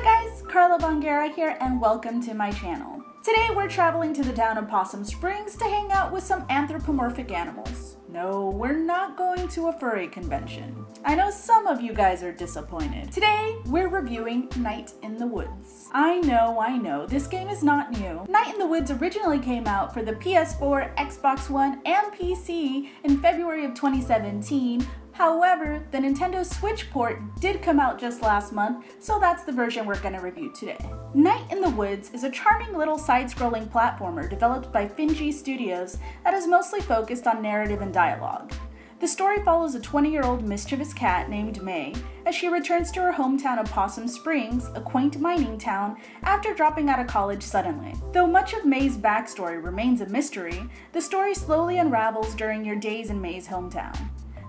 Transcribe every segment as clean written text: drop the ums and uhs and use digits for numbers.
Hi guys, Carla Bongera here and welcome to my channel. Today we're traveling to the town of Possum Springs to hang out with some anthropomorphic animals. No, we're not going to a furry convention. I know some of you guys are disappointed. Today, we're reviewing Night in the Woods. I know, this game is not new. Night in the Woods originally came out for the PS4, Xbox One, and PC in February of 2017. However, the Nintendo Switch port did come out just last month, so that's the version we're going to review today. Night in the Woods is a charming little side-scrolling platformer developed by Finji Studios that is mostly focused on narrative and dialogue. The story follows a 20-year-old mischievous cat named May as she returns to her hometown of Possum Springs, a quaint mining town, after dropping out of college suddenly. Though much of May's backstory remains a mystery, the story slowly unravels during your days in May's hometown.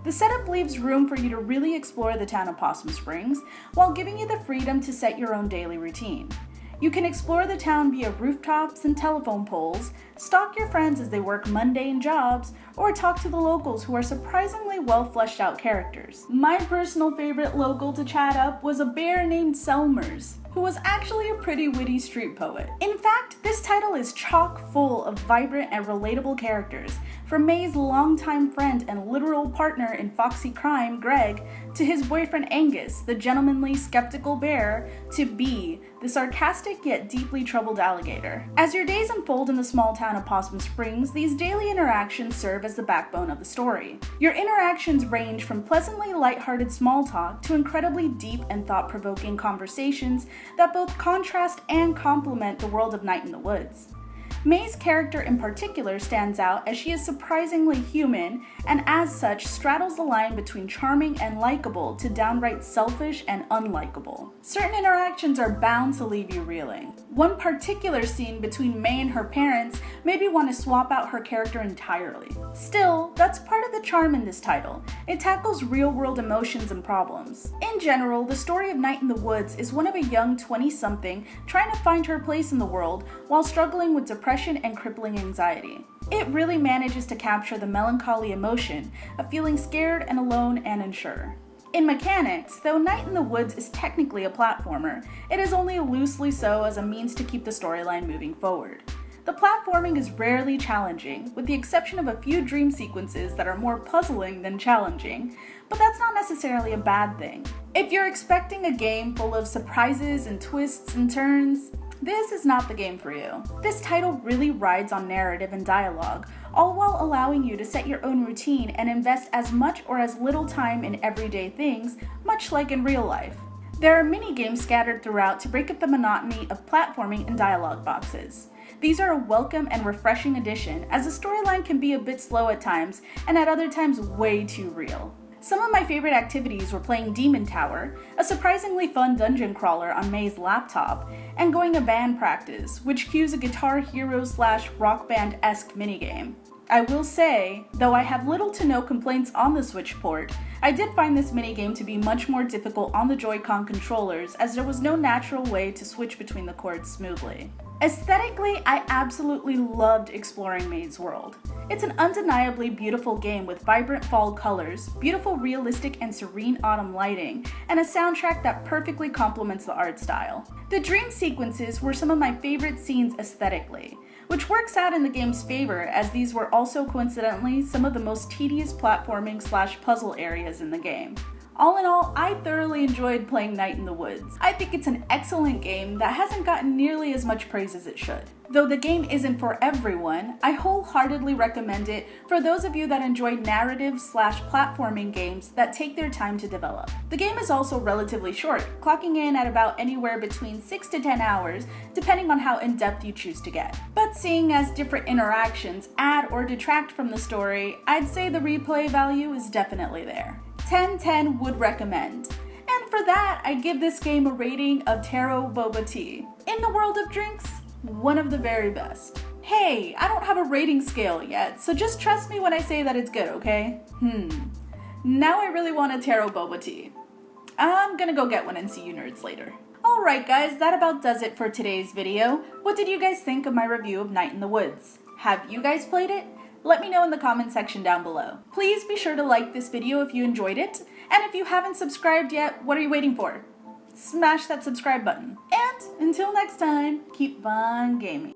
The setup leaves room for you to really explore the town of Possum Springs, while giving you the freedom to set your own daily routine. You can explore the town via rooftops and telephone poles, stalk your friends as they work mundane jobs, or talk to the locals who are surprisingly well fleshed out characters. My personal favorite local to chat up was a bear named Selmers, who was actually a pretty witty street poet. In fact, this title is chock full of vibrant and relatable characters, from May's longtime friend and literal partner in foxy crime, Greg, to his boyfriend Angus, the gentlemanly skeptical bear, to Bee, the sarcastic yet deeply troubled alligator. As your days unfold in the small town of Possum Springs, these daily interactions serve as the backbone of the story. Your interactions range from pleasantly lighthearted small talk to incredibly deep and thought-provoking conversations that both contrast and complement the world of Night in the Woods. May's character in particular stands out as she is surprisingly human and as such straddles the line between charming and likable to downright selfish and unlikable. Certain interactions are bound to leave you reeling. One particular scene between May and her parents made me want to swap out her character entirely. Still, that's part of the charm in this title. It tackles real-world emotions and problems. In general, the story of Night in the Woods is one of a young 20-something trying to find her place in the world while struggling with depression and crippling anxiety. It really manages to capture the melancholy emotion of feeling scared and alone and unsure. In mechanics, though Night in the Woods is technically a platformer, it is only loosely so as a means to keep the storyline moving forward. The platforming is rarely challenging, with the exception of a few dream sequences that are more puzzling than challenging, but that's not necessarily a bad thing. If you're expecting a game full of surprises and twists and turns, this is not the game for you. This title really rides on narrative and dialogue, all while allowing you to set your own routine and invest as much or as little time in everyday things, much like in real life. There are mini-games scattered throughout to break up the monotony of platforming and dialogue boxes. These are a welcome and refreshing addition, as the storyline can be a bit slow at times, and at other times way too real. Some of my favorite activities were playing Demon Tower, a surprisingly fun dungeon crawler on May's laptop, and going to band practice, which cues a Guitar Hero / Rock Band-esque minigame. I will say, though I have little to no complaints on the Switch port, I did find this minigame to be much more difficult on the Joy-Con controllers, as there was no natural way to switch between the chords smoothly. Aesthetically, I absolutely loved exploring May's world. It's an undeniably beautiful game with vibrant fall colors, beautiful realistic and serene autumn lighting, and a soundtrack that perfectly complements the art style. The dream sequences were some of my favorite scenes aesthetically, which works out in the game's favor as these were also coincidentally some of the most tedious platforming / puzzle areas in the game. All in all, I thoroughly enjoyed playing Night in the Woods. I think it's an excellent game that hasn't gotten nearly as much praise as it should. Though the game isn't for everyone, I wholeheartedly recommend it for those of you that enjoy narrative / platforming games that take their time to develop. The game is also relatively short, clocking in at about anywhere between 6 to 10 hours, depending on how in-depth you choose to get. But seeing as different interactions add or detract from the story, I'd say the replay value is definitely there. 10/10 would recommend. And for that, I give this game a rating of Taro Boba Tea. In the world of drinks, one of the very best. Hey, I don't have a rating scale yet, so just trust me when I say that it's good, okay? Now I really want a Taro Boba Tea. I'm gonna go get one and see you nerds later. Alright guys, that about does it for today's video. What did you guys think of my review of Night in the Woods? Have you guys played it? Let me know in the comment section down below. Please be sure to like this video if you enjoyed it, and if you haven't subscribed yet, what are you waiting for? smash that subscribe button. And until next time, keep fun gaming.